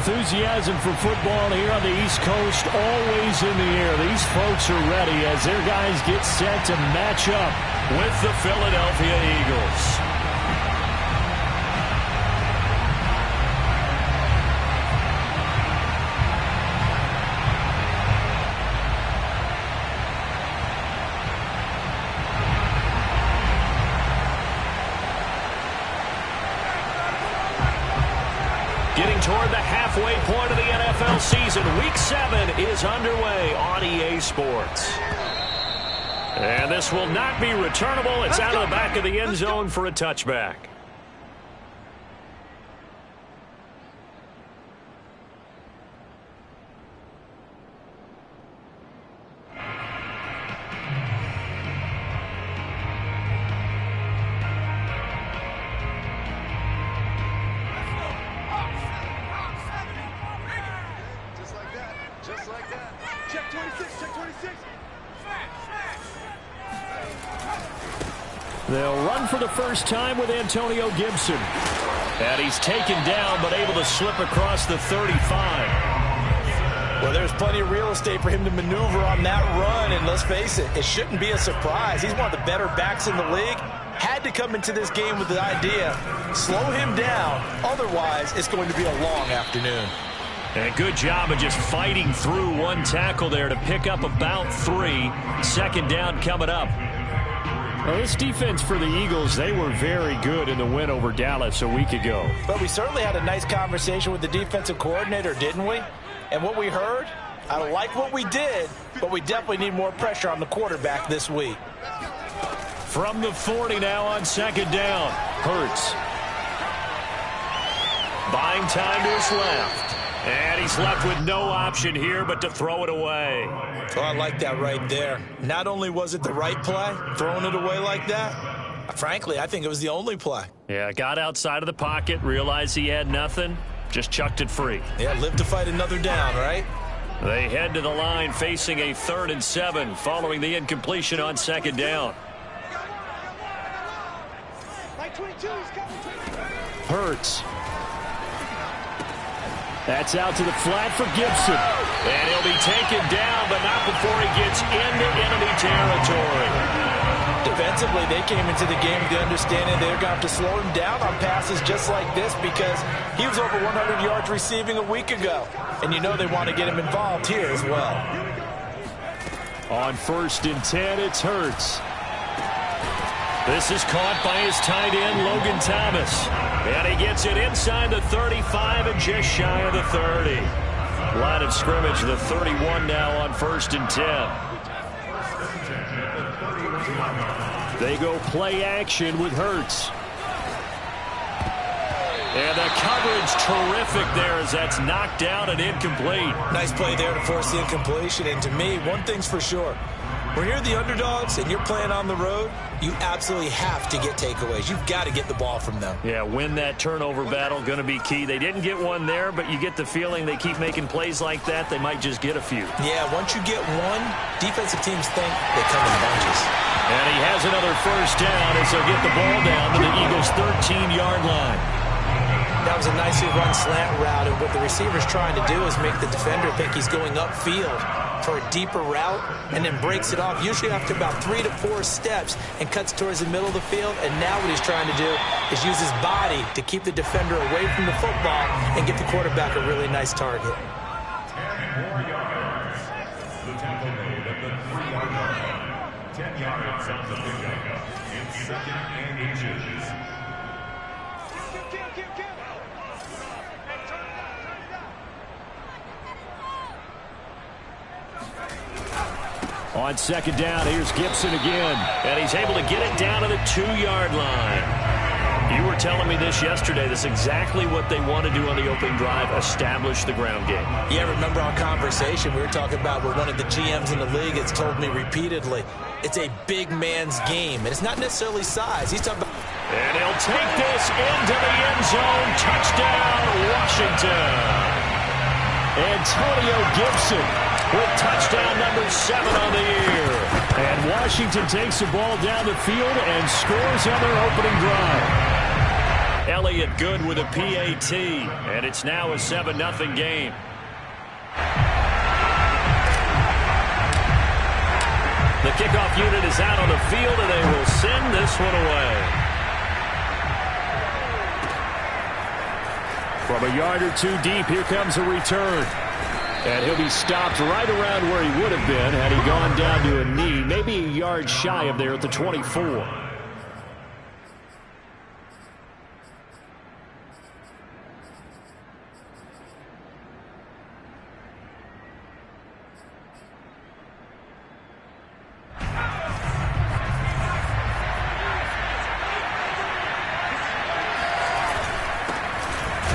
enthusiasm for football here on the East Coast always in the air. These folks are ready as their guys get set to match up with the Philadelphia Eagles. Getting toward the halfway point of the NFL season. Week 7 is underway on EA Sports. And this will not be returnable. It's out of the back of the end zone for a touchback. They'll run for the first time with Antonio Gibson. And he's taken down, but able to slip across the 35. Well, there's plenty of real estate for him to maneuver on that run, and let's face it, it shouldn't be a surprise. He's one of the better backs in the league. Had to come into this game with the idea, slow him down, otherwise it's going to be a long afternoon. And a good job of just fighting through one tackle there to pick up about 3. Second down coming up. Well, this defense for the Eagles, they were very good in the win over Dallas a week ago. But we certainly had a nice conversation with the defensive coordinator, didn't we? And what we heard, I don't like what we did, but we definitely need more pressure on the quarterback this week. From the 40 now on second down. Hurts. Buying time to his left. And he's left with no option here but to throw it away. Oh, I like that right there. Not only was it the right play, throwing it away like that, frankly, I think it was the only play. Yeah, got outside of the pocket, realized he had nothing, just chucked it free. Yeah, live to fight another down, right? They head to the line facing a 3rd and 7 following the incompletion on second down. Hurts. That's out to the flat for Gibson. And he'll be taken down, but not before he gets into enemy territory. Defensively, they came into the game with the understanding they're going to have to slow him down on passes just like this because he was over 100 yards receiving a week ago. And you know they want to get him involved here as well. On 1st and 10, it's Hurts. This is caught by his tight end, Logan Thomas. And he gets it inside the 35 and just shy of the 30. Line of scrimmage, the 31 now on 1st and 10. They go play action with Hurts. And the coverage terrific there as that's knocked down and incomplete. Nice play there to force the incompletion. And to me, one thing's for sure. When you're the underdogs and you're playing on the road, you absolutely have to get takeaways. You've got to get the ball from them. Yeah, win that turnover battle, going to be key. They didn't get one there, but you get the feeling they keep making plays like that, they might just get a few. Yeah, once you get one, defensive teams think they come in bunches. And he has another first down as they'll get the ball down to the Eagles' 13-yard line. That was a nicely run slant route, and what the receiver's trying to do is make the defender think he's going upfield for a deeper route and then breaks it off, usually after about 3 to 4 steps, and cuts towards the middle of the field. And now what he's trying to do is use his body to keep the defender away from the football and get the quarterback a really nice target. 10 more yards. The tackle made at the 3-yard line. 10 yards on the pickup. In 2nd and inches. On second down, here's Gibson again. And he's able to get it down to the 2-yard line. You were telling me this yesterday. That's exactly what they want to do on the opening drive, establish the ground game. Yeah, remember our conversation we were talking about where one of the GMs in the league has told me repeatedly, it's a big man's game. And it's not necessarily size. He's talking about... And he'll take this into the end zone. Touchdown, Washington. Antonio Gibson with touchdown number 7 on the year. And Washington takes the ball down the field and scores on their opening drive. Elliott good with a PAT, and it's now a 7-0 game. The kickoff unit is out on the field, and they will send this one away. From a yard or two deep, here comes a return. And he'll be stopped right around where he would have been had he gone down to a knee, maybe a yard shy of there at the 24.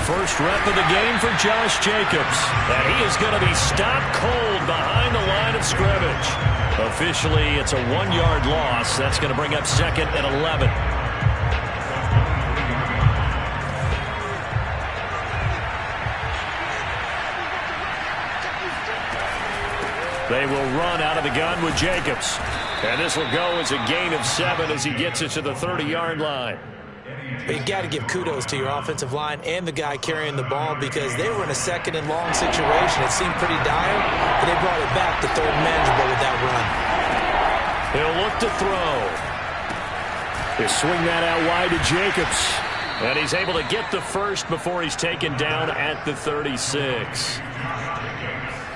First rep of the game for Josh Jacobs. And he is going to be stopped cold behind the line of scrimmage. Officially, it's a 1-yard loss. That's going to bring up 2nd and 11. They will run out of the gun with Jacobs. And this will go as a gain of 7 as he gets it to the 30-yard line. But you got to give kudos to your offensive line and the guy carrying the ball because they were in a 2nd and long situation. It seemed pretty dire, but they brought it back to 3rd and manageable with that run. He'll look to throw. They swing that out wide to Jacobs. And he's able to get the first before he's taken down at the 36.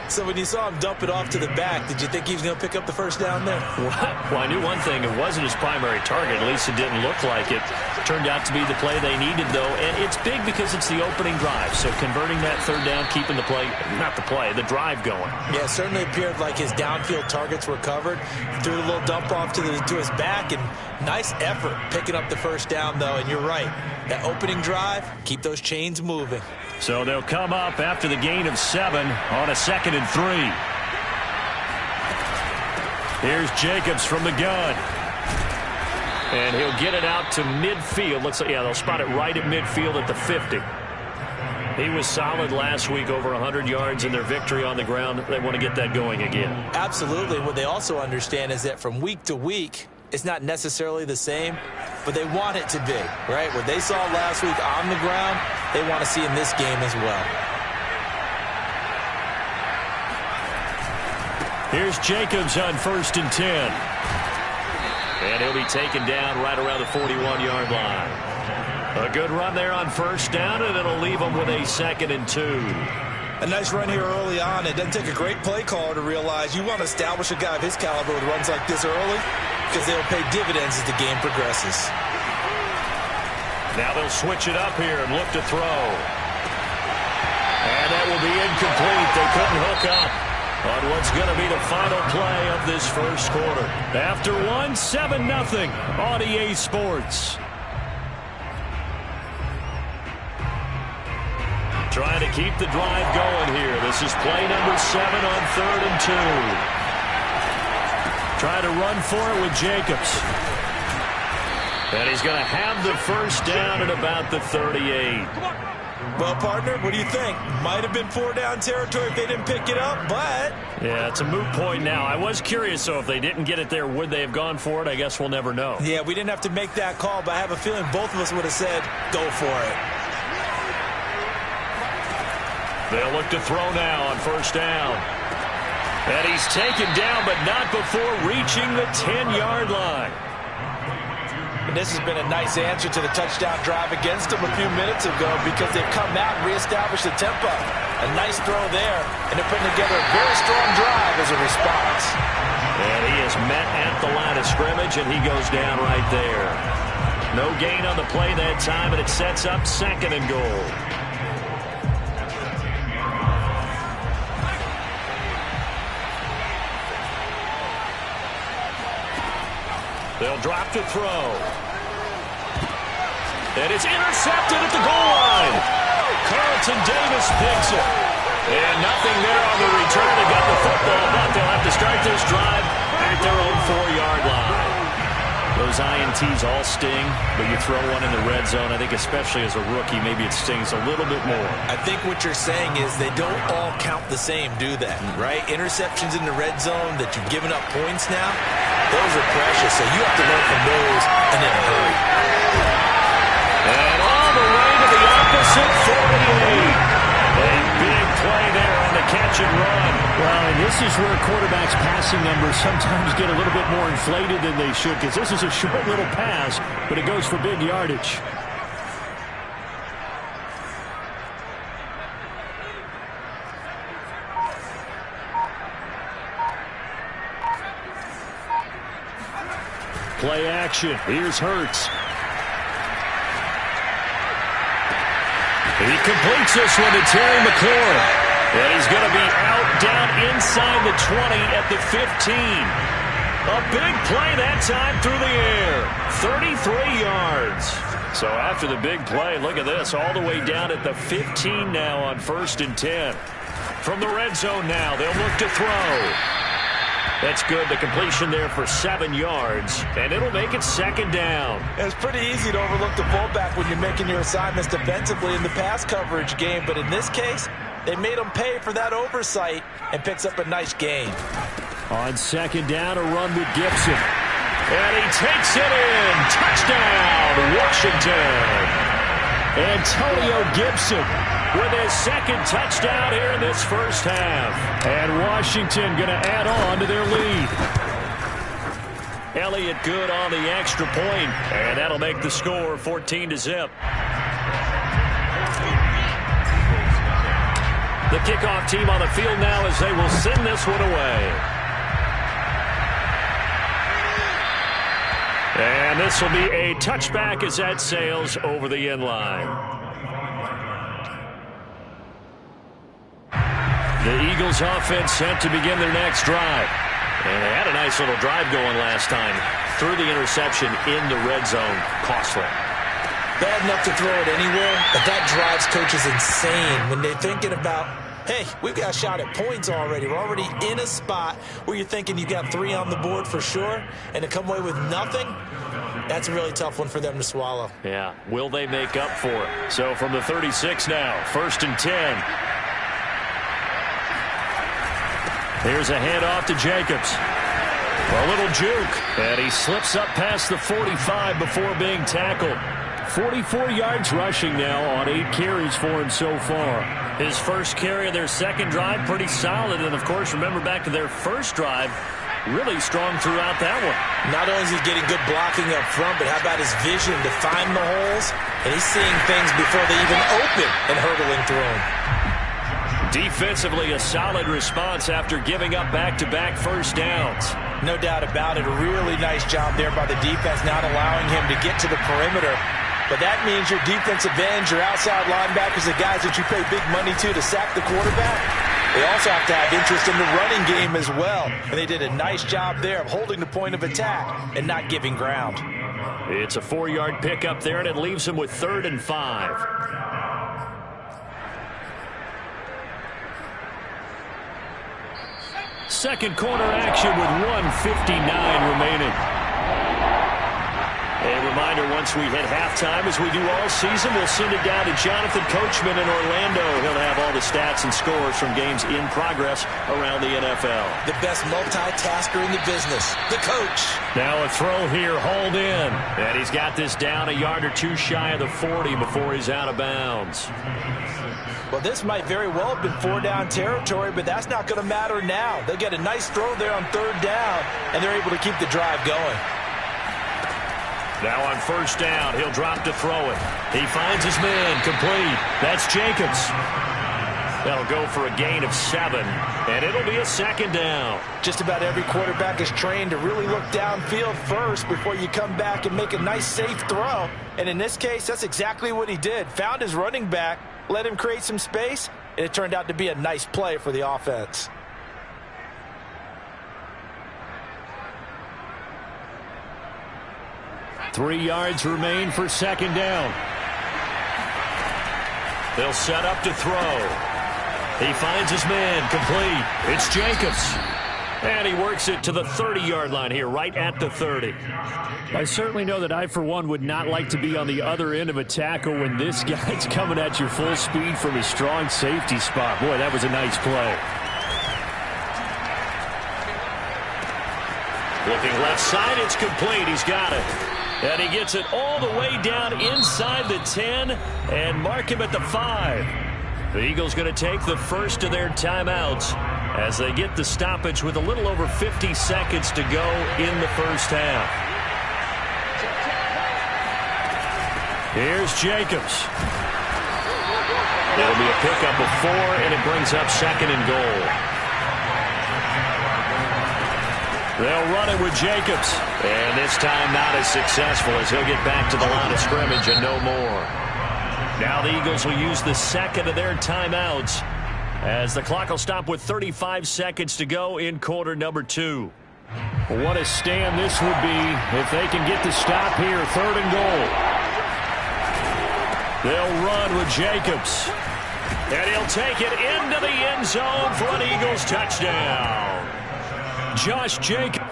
So when you saw him dump it off to the back, did you think he was going to pick up the first down there? Well, I knew one thing. It wasn't his primary target. At least it didn't look like it. Turned out to be the play they needed, though. And it's big because it's the opening drive. So converting that 3rd down, keeping the play, not the play, the drive going. Yeah, it certainly appeared like his downfield targets were covered. Threw a little dump off to his back, and nice effort picking up the first down, though. And you're right. That opening drive, keep those chains moving. So they'll come up after the gain of 7 on a 2nd and 3. Here's Jacobs from the gun. And he'll get it out to midfield. Looks like, yeah, they'll spot it right at midfield at the 50. He was solid last week, over 100 yards in their victory on the ground. They want to get that going again. Absolutely. What they also understand is that from week to week, it's not necessarily the same, but they want it to be, right? What they saw last week on the ground, they want to see in this game as well. Here's Jacobs on 1st and 10. And he'll be taken down right around the 41-yard line. A good run there on 1st down, and it'll leave them with a 2nd and 2. A nice run here early on. It doesn't take a great play caller to realize you want to establish a guy of his caliber with runs like this early because they'll pay dividends as the game progresses. Now they'll switch it up here and look to throw. And that will be incomplete. They couldn't hook up on what's going to be the final play of this first quarter. After 7-0 on EA Sports. Trying to keep the drive going here. This is play number 7 on 3rd and 2. Trying to run for it with Jacobs. And he's going to have the first down at about the 38. Well, partner, what do you think? Might have been 4-down territory if they didn't pick it up, but... Yeah, it's a moot point now. I was curious, so if they didn't get it there, would they have gone for it? I guess we'll never know. Yeah, we didn't have to make that call, but I have a feeling both of us would have said, go for it. They'll look to throw now on 1st down. And he's taken down, but not before reaching the 10-yard line. And this has been a nice answer to the touchdown drive against them a few minutes ago because they've come out and reestablished the tempo. A nice throw there, and they're putting together a very strong drive as a response. And he is met at the line of scrimmage, and he goes down right there. No gain on the play that time, and it sets up 2nd and goal. They'll drop to throw. And it's intercepted at the goal line. Carlton Davis picks it. And nothing there on the return. They got the football, but they'll have to start this drive at their own 4-yard line. Those INTs all sting, but you throw one in the red zone, I think especially as a rookie, maybe it stings a little bit more. I think what you're saying is they don't all count the same, do they? Right? Interceptions in the red zone that you've given up points now, those are precious, so you have to learn from those and then hurry. And all the magnificent 48. A big play there on the catch and run. Well, and this is where quarterbacks' passing numbers sometimes get a little bit more inflated than they should, because this is a short little pass, but it goes for big yardage. Play action. Here's Hurts. He completes this one to Terry McLaurin. And he's going to be out down inside the 20 at the 15. A big play that time through the air. 33 yards. So after the big play, look at this. All the way down at the 15 now on 1st and 10. From the red zone now, they'll look to throw. That's good. The completion there for 7 yards, and it'll make it 2nd down. It's pretty easy to overlook the fullback when you're making your assignments defensively in the pass coverage game, but in this case, they made him pay for that oversight and picks up a nice gain. On 2nd down, a run with Gibson. And he takes it in. Touchdown, Washington. Antonio Gibson with his 2nd touchdown here in this first half. And Washington going to add on to their lead. Elliott good on the extra point, and that'll make the score 14-0. The kickoff team on the field now as they will send this one away. And this will be a touchback as that sails over the end line. The Eagles offense set to begin their next drive. And they had a nice little drive going last time. Threw the interception in the red zone. Costly. Bad enough to throw it anywhere, but that drives coaches insane when they're thinking about, hey, we've got a shot at points already. We're already in a spot where you're thinking you got 3 on the board for sure, and to come away with nothing, that's a really tough one for them to swallow. Yeah, will they make up for it? So from the 36 now, 1st and 10. Here's a handoff to Jacobs. A little juke, and he slips up past the 45 before being tackled. 44 yards rushing now on 8 carries for him so far. His first carry of their 2nd drive, pretty solid. And, of course, remember back to their first drive, really strong throughout that one. Not only is he getting good blocking up front, but how about his vision to find the holes? And he's seeing things before they even open and hurdling through them. Defensively, a solid response after giving up back-to-back first downs. No doubt about it. A really nice job there by the defense, not allowing him to get to the perimeter. But that means your defensive ends, your outside linebackers, the guys that you pay big money to sack the quarterback, they also have to have interest in the running game as well. And they did a nice job there of holding the point of attack and not giving ground. It's a 4-yard pickup there, and it leaves them with 3rd and 5. Second quarter action with 1:59 remaining. A reminder, once we hit halftime, as we do all season, we'll send it down to Jonathan Coachman in Orlando. He'll have all the stats and scores from games in progress around the NFL. The best multitasker in the business, the coach. Now a throw here, hauled in. And he's got this down a yard or two shy of the 40 before he's out of bounds. Well, this might very well have been 4-down territory, but that's not going to matter now. They get a nice throw there on 3rd down, and they're able to keep the drive going. Now on 1st down, he'll drop to throw it. He finds his man, complete. That's Jacobs. That'll go for a gain of 7, and it'll be a 2nd down. Just about every quarterback is trained to really look downfield first before you come back and make a nice, safe throw. And in this case, that's exactly what he did. Found his running back, let him create some space, and it turned out to be a nice play for the offense. Three yards remain for 2nd down. They'll set up to throw. He finds his man, complete. It's Jacobs. And he works it to the 30-yard line here, right at the 30. I certainly know that I, for one, would not like to be on the other end of a tackle when this guy's coming at you full speed from his strong safety spot. Boy, that was a nice play. Looking left side, it's complete. He's got it. And he gets it all the way down inside the 10 and mark him at the 5. The Eagles going to take the first of their timeouts as they get the stoppage with a little over 50 seconds to go in the first half. Here's Jacobs. It'll be a pickup of 4, and it brings up 2nd and goal. They'll run it with Jacobs. And this time not as successful as he'll get back to the line of scrimmage and no more. Now the Eagles will use the second of their timeouts as the clock will stop with 35 seconds to go in quarter number 2. What a stand this would be if they can get the stop here. 3rd and goal. They'll run with Jacobs. And he'll take it into the end zone for an Eagles touchdown. Josh Jacobs.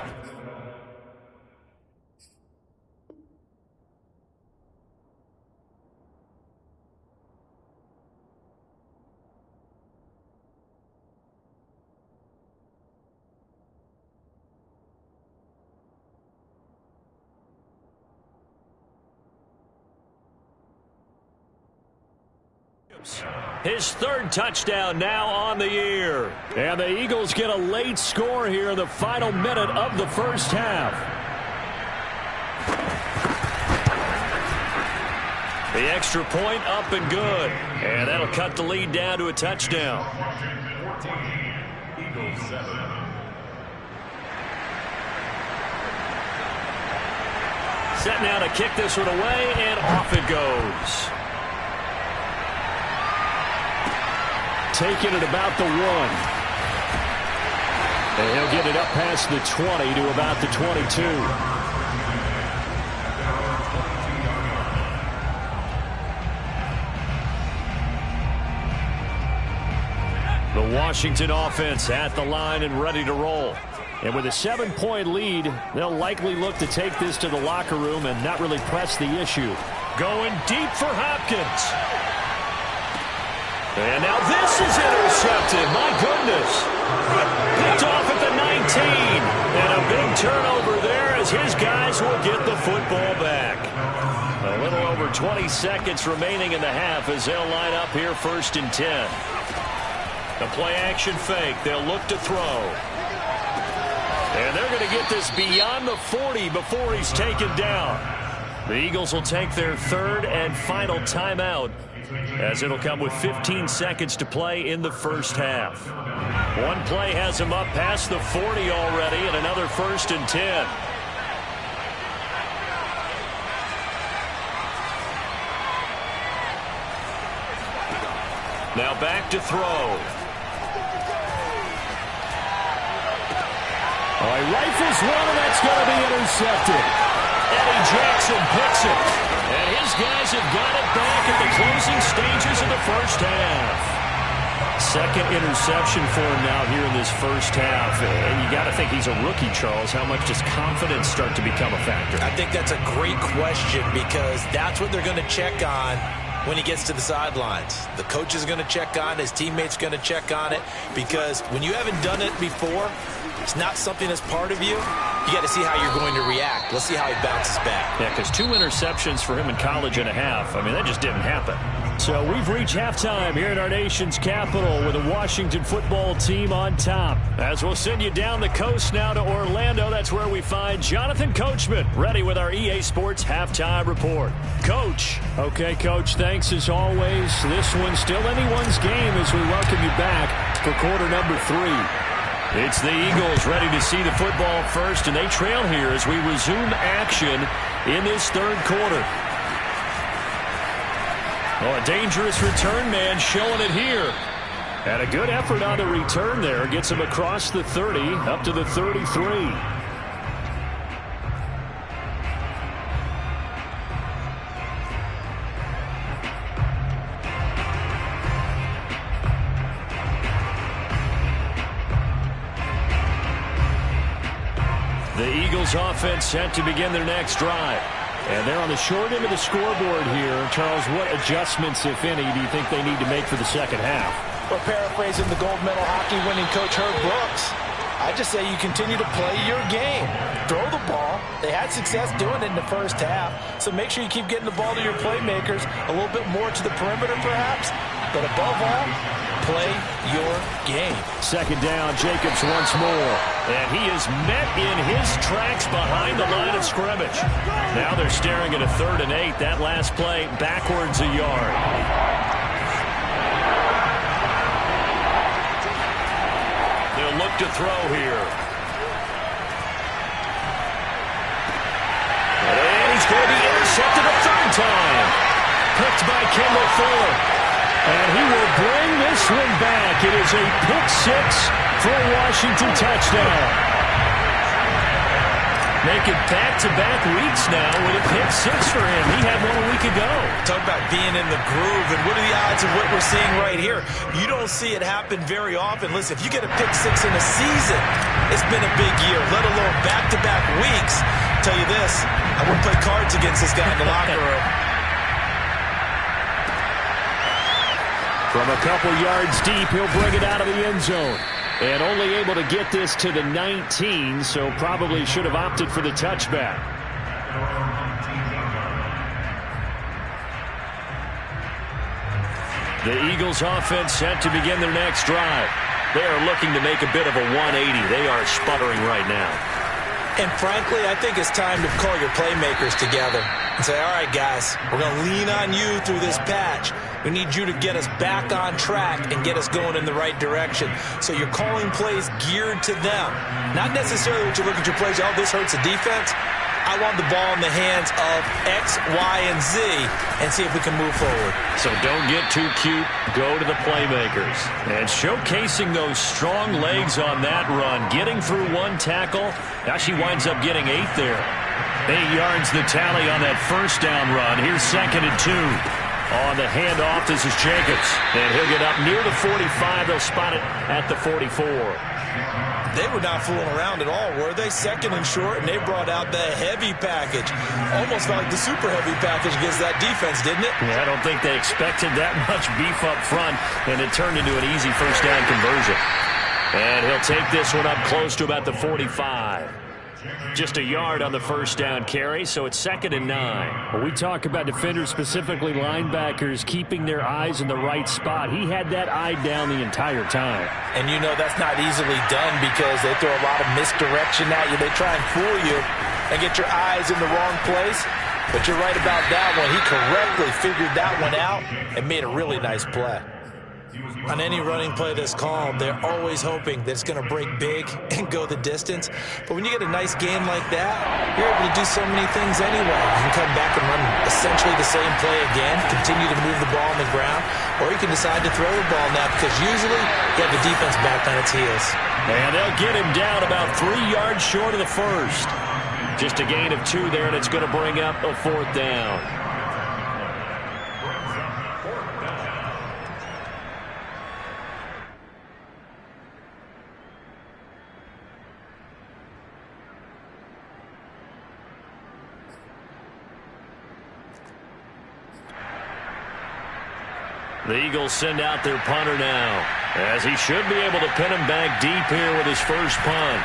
His 3rd touchdown now on the year. And the Eagles get a late score here in the final minute of the first half. The extra point up and good. And that'll cut the lead down to a touchdown. Set now to kick this one away, and off it goes. Taking it about the 1. And he'll get it up past the 20 to about the 22. The Washington offense at the line and ready to roll. And with a 7-point lead, they'll likely look to take this to the locker room and not really press the issue. Going deep for Hopkins. And now this is intercepted. My goodness. Picked off at the 19. And a big turnover there as his guys will get the football back. A little over 20 seconds remaining in the half as they'll line up here 1st and 10. The play action fake. They'll look to throw. And they're going to get this beyond the 40 before he's taken down. The Eagles will take their 3rd and final timeout as it'll come with 15 seconds to play in the first half. One play has him up past the 40 already, and another 1st and 10. Now back to throw. Oh, he rifles one, and that's going to be intercepted. Eddie Jackson picks it. And his guys have got it back at the closing stages of the first half. 2nd interception for him now here in this first half. And you got to think he's a rookie, Charles. How much does confidence start to become a factor? I think that's a great question because that's what they're going to check on when he gets to the sidelines. The coach is going to check on it. His teammates going to check on it because when you haven't done it before, it's not something that's part of you. You got to see how you're going to react. Let's see how he bounces back. Yeah, because 2 interceptions for him in college and a half. I mean, that just didn't happen. So we've reached halftime here in our nation's capital with the Washington football team on top. As we'll send you down the coast now to Orlando, that's where we find Jonathan Coachman, ready with our EA Sports halftime report. Coach. Okay, Coach, thanks as always. This one's still anyone's game as we welcome you back for quarter number 3. It's the Eagles ready to see the football first, and they trail here as we resume action in this 3rd quarter. Oh, a dangerous return man showing it here. And a good effort on the return there. Gets him across the 30 up to the 33. The Eagles offense set to begin their next drive. And they're on the short end of the scoreboard here. Charles, what adjustments, if any, do you think they need to make for the second half? Well, paraphrasing the gold medal hockey winning coach Herb Brooks, I just say you continue to play your game. Throw the ball. They had success doing it in the first half, so make sure you keep getting the ball to your playmakers, a little bit more to the perimeter perhaps, but above all, play your game. Second down, Jacobs once more. And he is met in his tracks behind the line of scrimmage. Now they're staring at a 3rd and 8. That last play, backwards a yard. They'll look to throw here. And he's going to be intercepted a 3rd time. Picked by Kendall Fuller. And he will bring this one back. It is a pick 6 for a Washington touchdown. Making back-to-back weeks now with a pick 6 for him. He had one a week ago. Talk about being in the groove, and what are the odds of what we're seeing right here? You don't see it happen very often. Listen, if you get a pick 6 in a season, it's been a big year, let alone back-to-back weeks. I'll tell you this, I wouldn't play cards against this guy in the locker room. From a couple yards deep, he'll bring it out of the end zone. And only able to get this to the 19, so probably should have opted for the touchback. The Eagles offense set to begin their next drive. They are looking to make a bit of a 180. They are sputtering right now. And frankly, I think it's time to call your playmakers together and say, all right, guys, we're going to lean on you through this patch. We need you to get us back on track and get us going in the right direction. So you're calling plays geared to them. Not necessarily what you look at your plays, oh, this hurts the defense. I want the ball in the hands of X, Y, and Z and see if we can move forward. So don't get too cute. Go to the playmakers. And showcasing those strong legs on that run. Getting through one tackle. Now she winds up getting 8 there. 8 yards the tally on that first down run. Here's 2nd and 2. On the handoff, this is Jacobs. And he'll get up near the 45. They'll spot it at the 44. They were not fooling around at all, were they? 2nd and short, and they brought out the heavy package. Almost like the super heavy package against that defense, didn't it? Yeah, I don't think they expected that much beef up front, and it turned into an easy first down conversion. And he'll take this one up close to about the 45. Just a yard on the first down carry, so it's 2nd and 9. When we talk about defenders, specifically linebackers, keeping their eyes in the right spot, he had that eye down the entire time. And you know that's not easily done because they throw a lot of misdirection at you. They try and fool you and get your eyes in the wrong place. But you're right about that one. He correctly figured that one out and made a really nice play. On any running play that's called, they're always hoping that it's going to break big and go the distance. But when you get a nice game like that, you're able to do so many things anyway. You can come back and run essentially the same play again, continue to move the ball on the ground, or you can decide to throw the ball now because usually you have the defense back on its heels. And they'll get him down about 3 yards short of the first. Just a gain of 2 there, and it's going to bring up a 4th down. The Eagles send out their punter now, as he should be able to pin him back deep here with his first punt.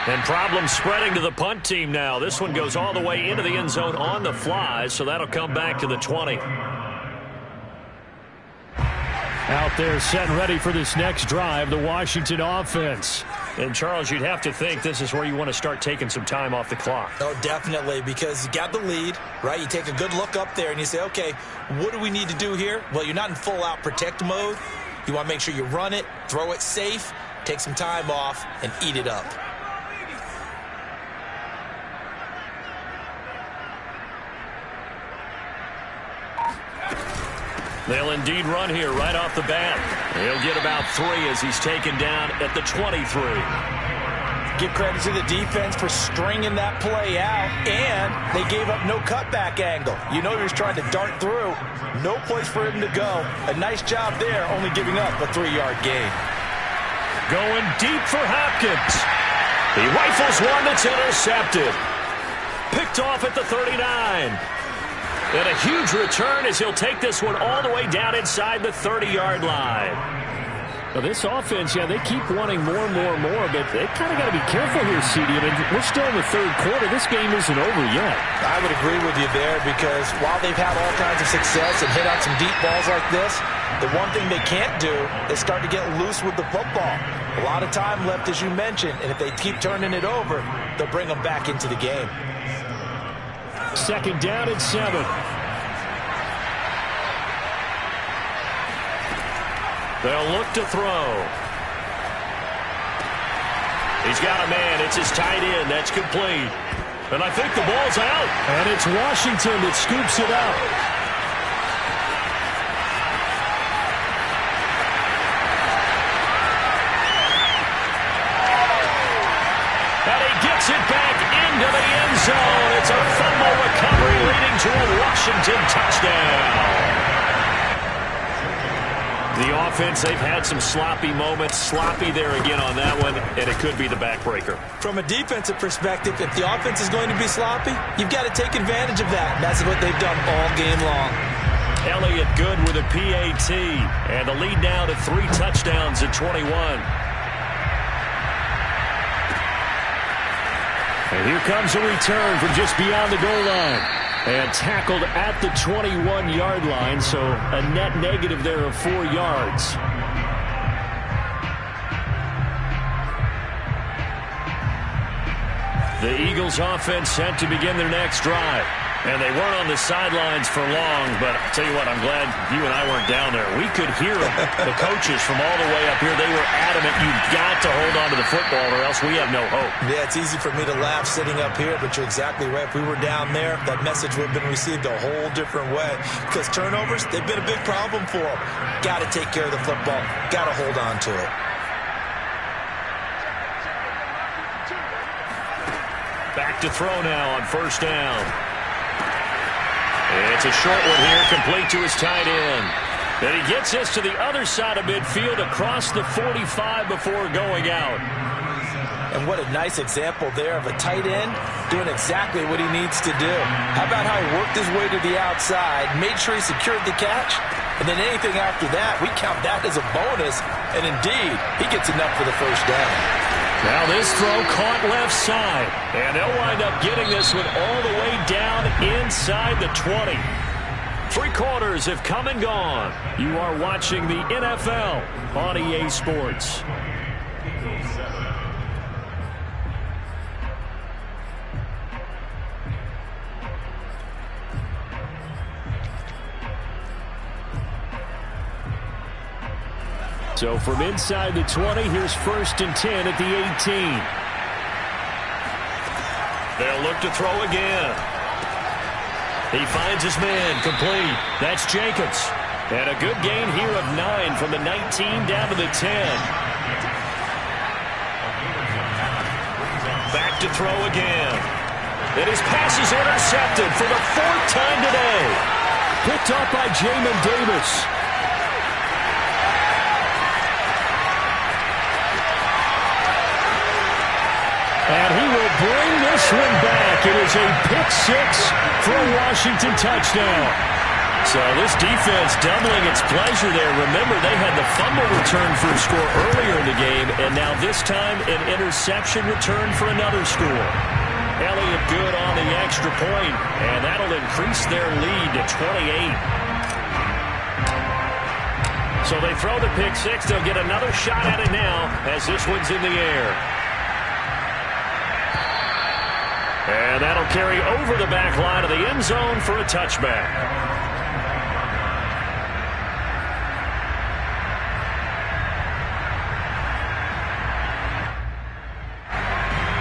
And problems spreading to the punt team now. This one goes all the way into the end zone on the fly, so that'll come back to the 20. Out there set and ready for this next drive, the Washington offense. And, Charles, you'd have to think this is where you want to start taking some time off the clock. Oh, definitely, because you got the lead, right? You take a good look up there and you say, okay, what do we need to do here? Well, you're not in full-out protect mode. You want to make sure you run it, throw it safe, take some time off, and eat it up. They'll indeed run here right off the bat. He'll get about 3 as he's taken down at the 23. Give credit to the defense for stringing that play out, and they gave up no cutback angle. You know he was trying to dart through. No place for him to go. A nice job there, only giving up a 3-yard gain. Going deep for Hopkins. He rifles one that's intercepted. Picked off at the 39. And a huge return as he'll take this one all the way down inside the 30-yard line. Well, this offense, yeah, they keep wanting more and more and more, but they kind of got to be careful here, CD. I mean, we're still in the third quarter. This game isn't over yet. I would agree with you there because while they've had all kinds of success and hit out some deep balls like this, the one thing they can't do is start to get loose with the football. A lot of time left, as you mentioned, and if they keep turning it over, they'll bring them back into the game. Second down and 7. They'll look to throw. He's got a man. It's his tight end. That's complete. And I think the ball's out. And it's Washington that scoops it up. And he gets it back into the end zone. It's a fumble recovery leading to a Washington touchdown. The offense, they've had some sloppy moments. Sloppy there again on that one, and it could be the backbreaker. From a defensive perspective, if the offense is going to be sloppy, you've got to take advantage of that. And that's what they've done all game long. Elliott good with a PAT, and the lead now to 3 touchdowns at 21. And here comes a return from just beyond the goal line. And tackled at the 21-yard line, so a net negative there of 4 yards. The Eagles offense set to begin their next drive. And they weren't on the sidelines for long, but I'll tell you what, I'm glad you and I weren't down there. We could hear them. The coaches from all the way up here, they were adamant, you've got to hold on to the football or else we have no hope. Yeah, it's easy for me to laugh sitting up here, but you're exactly right. If we were down there, that message would have been received a whole different way. Because turnovers, they've been a big problem for them. Got to take care of the football. Got to hold on to it. Back to throw now on first down. It's a short one here, complete to his tight end. Then he gets this to the other side of midfield across the 45 before going out. And what a nice example there of a tight end doing exactly what he needs to do. How about how he worked his way to the outside, made sure he secured the catch, and then anything after that, we count that as a bonus. And indeed, he gets enough for the first down. Now this throw caught left side, and they'll wind up getting this one all the way down inside the 20. 3 quarters have come and gone. You are watching the NFL on EA Sports. So from inside the 20, here's first and 10 at the 18. They'll look to throw again. He finds his man, complete. That's Jacobs. And a good gain here of 9 from the 19 down to the 10. Back to throw again. And his pass is intercepted for the 4th time today. Picked up by Jamin Davis. And he will bring this one back. It is a pick 6 for a Washington touchdown. So this defense doubling its pleasure there. Remember, they had the fumble return for a score earlier in the game, and now this time an interception return for another score. Elliott good on the extra point, and that'll increase their lead to 28. So they throw the pick 6. They'll get another shot at it now as this one's in the air. And that'll carry over the back line of the end zone for a touchback.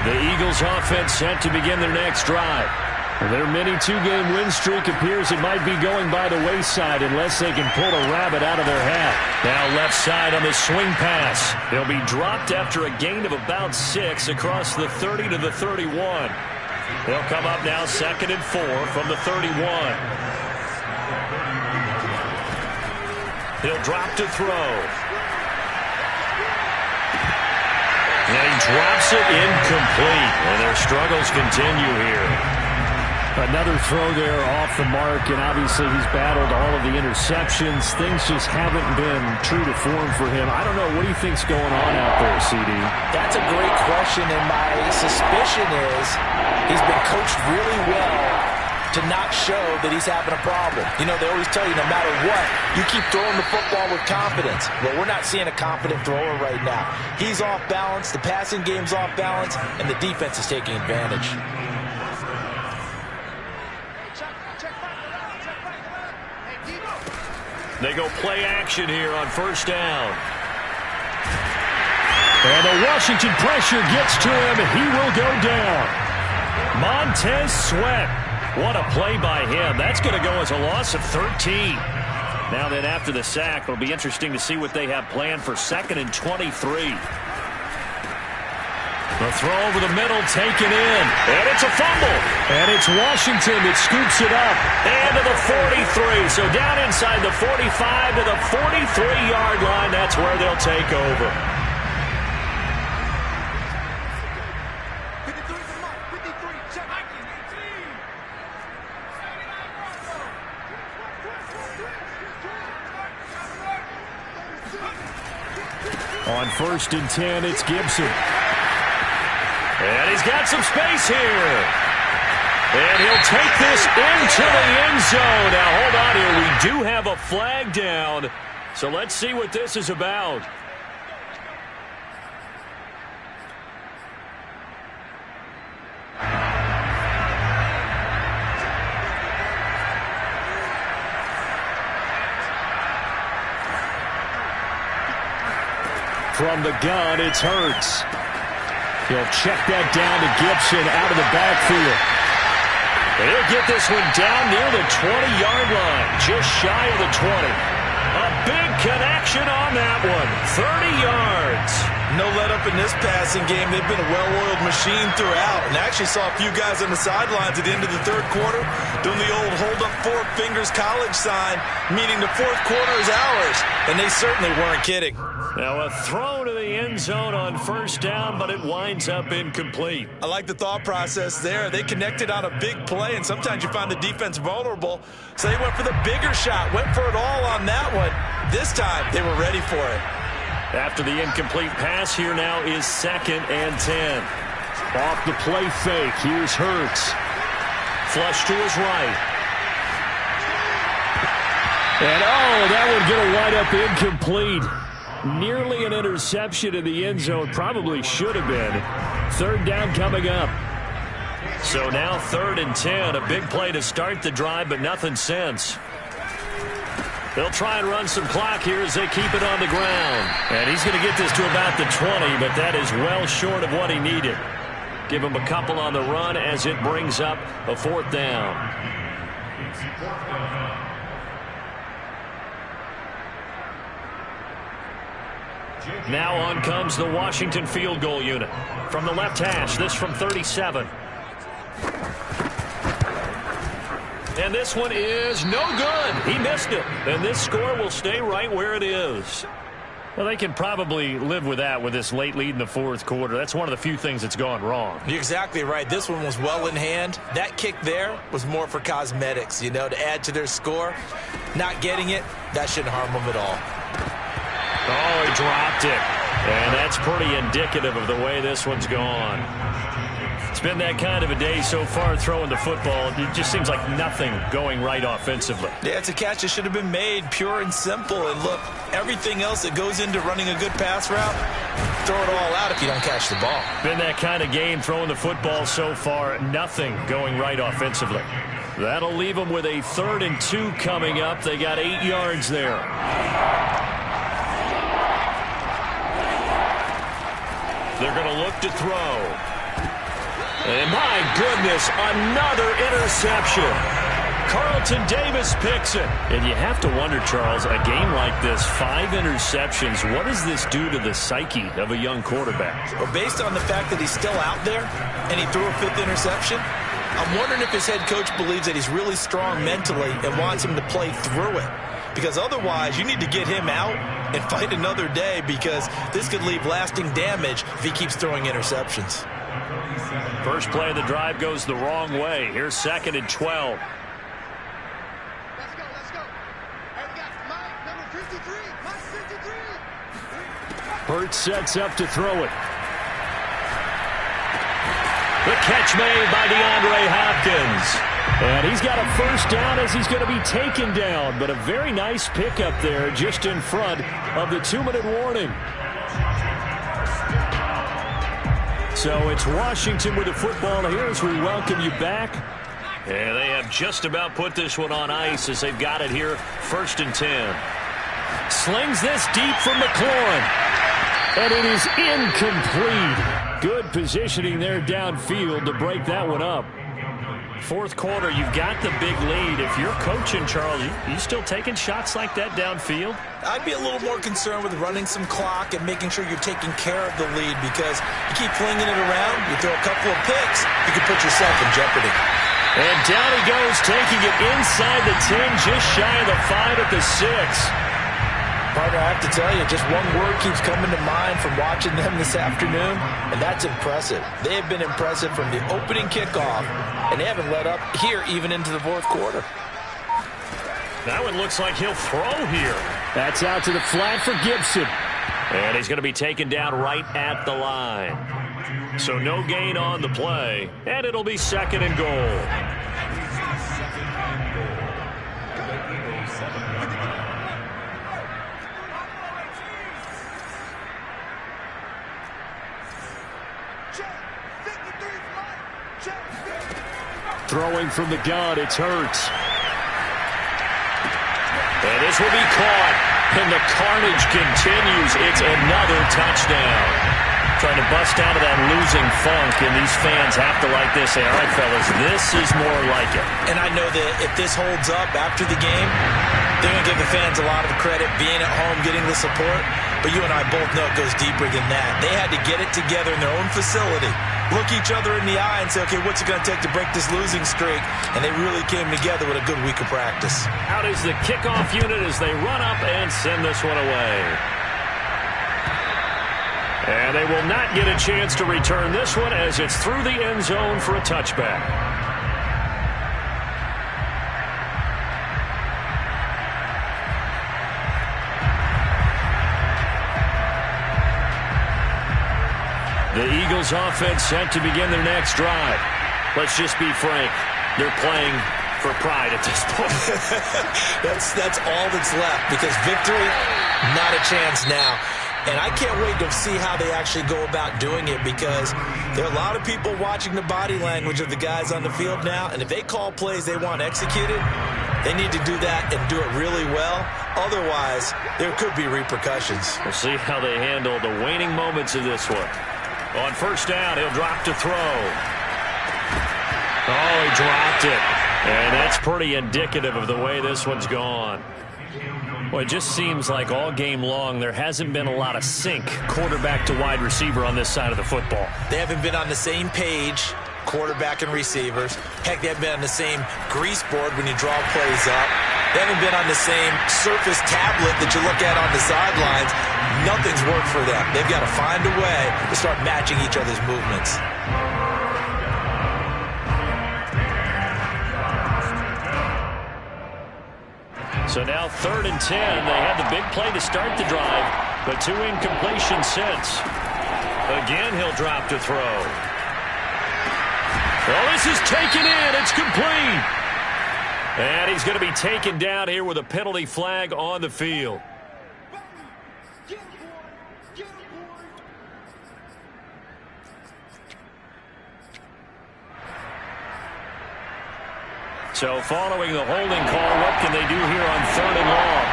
The Eagles offense set to begin their next drive. Their mini 2-game win streak appears it might be going by the wayside unless they can pull a rabbit out of their hat. Now left side on the swing pass. They'll be dropped after a gain of about 6 across the 30 to the 31. They'll come up now 2nd and 4 from the 31. He'll drop to throw. And he drops it incomplete. And their struggles continue here. Another throw there off the mark, and obviously he's battled all of the interceptions. Things just haven't been true to form for him. I don't know. What do you think's going on out there, CD? That's a great question, and my suspicion is he's been coached really well to not show that he's having a problem. You know, they always tell you no matter what, you keep throwing the football with confidence. Well, we're not seeing a confident thrower right now. He's off balance, the passing game's off balance, and the defense is taking advantage. They go play action here on first down. And the Washington pressure gets to him. He will go down. Montez Sweat. What a play by him. That's going to go as a loss of 13. Now then, after the sack, it'll be interesting to see what they have planned for 2nd and 23. The throw over the middle taken in. And it's a fumble. And it's Washington that scoops it up. And to the 43. So down inside the 45 to the 43-yard line. That's where they'll take over. On 1st and 10, it's Gibson. And he's got some space here. And he'll take this into the end zone. Now, hold on here. We do have a flag down. So let's see what this is about. From the gun, it's Hurts. He'll check that down to Gibson out of the backfield. And he'll get this one down near the 20-yard line, just shy of the 20. A big connection on that one, 30 yards. No let up in this passing game. They've been a well-oiled machine throughout. And I actually saw a few guys on the sidelines at the end of the third quarter doing the old hold up 4 fingers college sign, meaning the fourth quarter is ours. And they certainly weren't kidding. Now a throw to the end zone on first down, but it winds up incomplete. I like the thought process there. They connected on a big play, and sometimes you find the defense vulnerable. So they went for the bigger shot, went for it all on that one. This time, they were ready for it. After the incomplete pass, here now is 2nd and 10. Off the play fake, here's Hurts. Flush to his right. And that would get a wide up incomplete. Nearly an interception in the end zone. Probably should have been. 3rd down coming up. So now 3rd and 10. A big play to start the drive, but nothing since. They'll try and run some clock here as they keep it on the ground. And he's going to get this to about the 20, but that is well short of what he needed. Give him a couple on the run as it brings up a 4th down. Now on comes the Washington field goal unit. From the left hash, this from 37. And this one is no good. He missed it. And this score will stay right where it is. Well, they can probably live with that with this late lead in the 4th quarter. That's one of the few things that's gone wrong. You're exactly right. This one was well in hand. That kick there was more for cosmetics, to add to their score. Not getting it, that shouldn't harm them at all. Oh, he dropped it. And that's pretty indicative of the way this one's gone. It's been that kind of a day so far throwing the football. It just seems like nothing going right offensively. Yeah, it's a catch that should have been made, pure and simple. And look, everything else that goes into running a good pass route, throw it all out if you don't catch the ball. Been that kind of game throwing the football so far. Nothing going right offensively. That'll leave them with a 3rd and 2 coming up. They got 8 yards there. They're going to look to throw. And my goodness, another interception. Carlton Davis picks it. And you have to wonder, Charles, a game like this, 5 interceptions, what does this do to the psyche of a young quarterback? Well, based on the fact that he's still out there and he threw a 5th interception, I'm wondering if his head coach believes that he's really strong mentally and wants him to play through it. Because otherwise, you need to get him out and fight another day, because this could leave lasting damage if he keeps throwing interceptions. First play of the drive goes the wrong way. Here's 2nd and 12. Let's go. Hey, we got Mike, number 53. Mike 53. Hurts sets up to throw it. The catch made by DeAndre Hopkins. And he's got a first down as he's going to be taken down. But a very nice pickup there just in front of the 2-minute warning. So it's Washington with the football here as we welcome you back. And they have just about put this one on ice as they've got it here. 1st and 10. Slings this deep from McLaurin. And it is incomplete. Good positioning there downfield to break that one up. 4th quarter, you've got the big lead. If you're coaching, Charles, you still taking shots like that downfield? I'd be a little more concerned with running some clock and making sure you're taking care of the lead, because you keep flinging it around, you throw a couple of picks, you can put yourself in jeopardy. And down he goes, taking it inside the 10, just shy of the 5 at the 6. Partner, I have to tell you, just one word keeps coming to mind from watching them this afternoon, and that's impressive. They have been impressive from the opening kickoff, and they haven't let up here even into the 4th quarter. That one looks like he'll throw here. That's out to the flat for Gibson. And he's going to be taken down right at the line. So no gain on the play, and it'll be 2nd and goal. Throwing from the gun, it's Hurts. And this will be caught. And the carnage continues. It's another touchdown. Trying to bust out of that losing funk, and these fans have to like this. Say, all right, fellas, this is more like it. And I know that if this holds up after the game, they're going to give the fans a lot of credit, being at home, getting the support. But you and I both know it goes deeper than that. They had to get it together in their own facility, look each other in the eye and say, okay, what's it going to take to break this losing streak? And they really came together with a good week of practice. Out is the kickoff unit as they run up and send this one away. And they will not get a chance to return this one as it's through the end zone for a touchback. The Eagles offense set to begin their next drive. Let's just be frank. They're playing for pride at this point. That's all that's left, because victory, not a chance now. And I can't wait to see how they actually go about doing it, because there are a lot of people watching the body language of the guys on the field now, and if they call plays they want executed, they need to do that and do it really well. Otherwise, there could be repercussions. We'll see how they handle the waning moments of this one. On 1st down, he'll drop to throw. Oh, he dropped it. And that's pretty indicative of the way this one's gone. Well, it just seems like all game long there hasn't been a lot of sync quarterback to wide receiver on this side of the football. They haven't been on the same page, quarterback and receivers. Heck, they haven't been on the same grease board when you draw plays up. They haven't been on the same surface tablet that you look at on the sidelines. Nothing's worked for them. They've got to find a way to start matching each other's movements. So now 3rd and 10. They had the big play to start the drive, but 2 incompletions since. Again, he'll drop to throw. Well, this is taken in. It's complete. And he's going to be taken down here with a penalty flag on the field. So following the holding call, what can they do here on 3rd and long?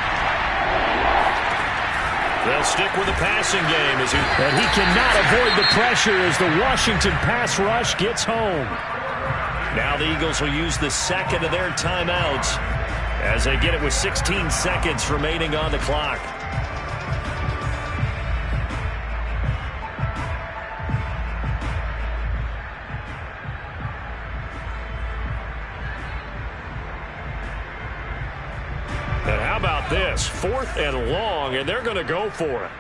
They'll stick with the passing game. And he cannot avoid the pressure as the Washington pass rush gets home. Now the Eagles will use the 2nd of their timeouts as they get it with 16 seconds remaining on the clock. And how about this? 4th and long, and they're going to go for it.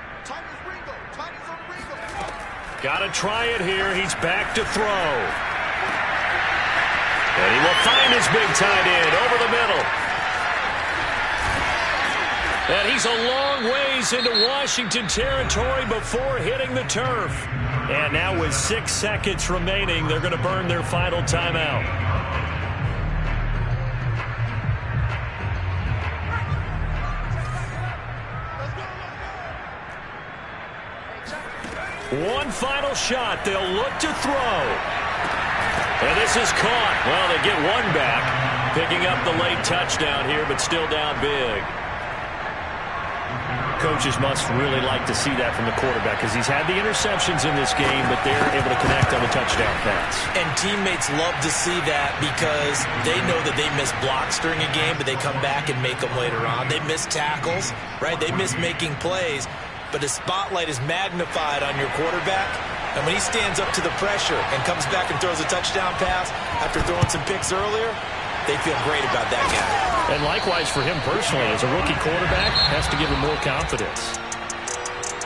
Got to try it here. He's back to throw. And he will find his big tight end over the middle. And he's a long ways into Washington territory before hitting the turf. And now with 6 seconds remaining, they're going to burn their final timeout. One final shot. They'll look to throw. And this is caught. Well, they get one back, picking up the late touchdown here, but still down big. Coaches must really like to see that from the quarterback because he's had the interceptions in this game, but they're able to connect on the touchdown pass. And teammates love to see that because they know that they miss blocks during a game, but they come back and make them later on. They miss tackles, right? They miss making plays, but the spotlight is magnified on your quarterback. And when he stands up to the pressure and comes back and throws a touchdown pass after throwing some picks earlier, they feel great about that guy. And likewise for him personally, as a rookie quarterback, has to give him more confidence.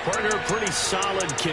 Partner, pretty solid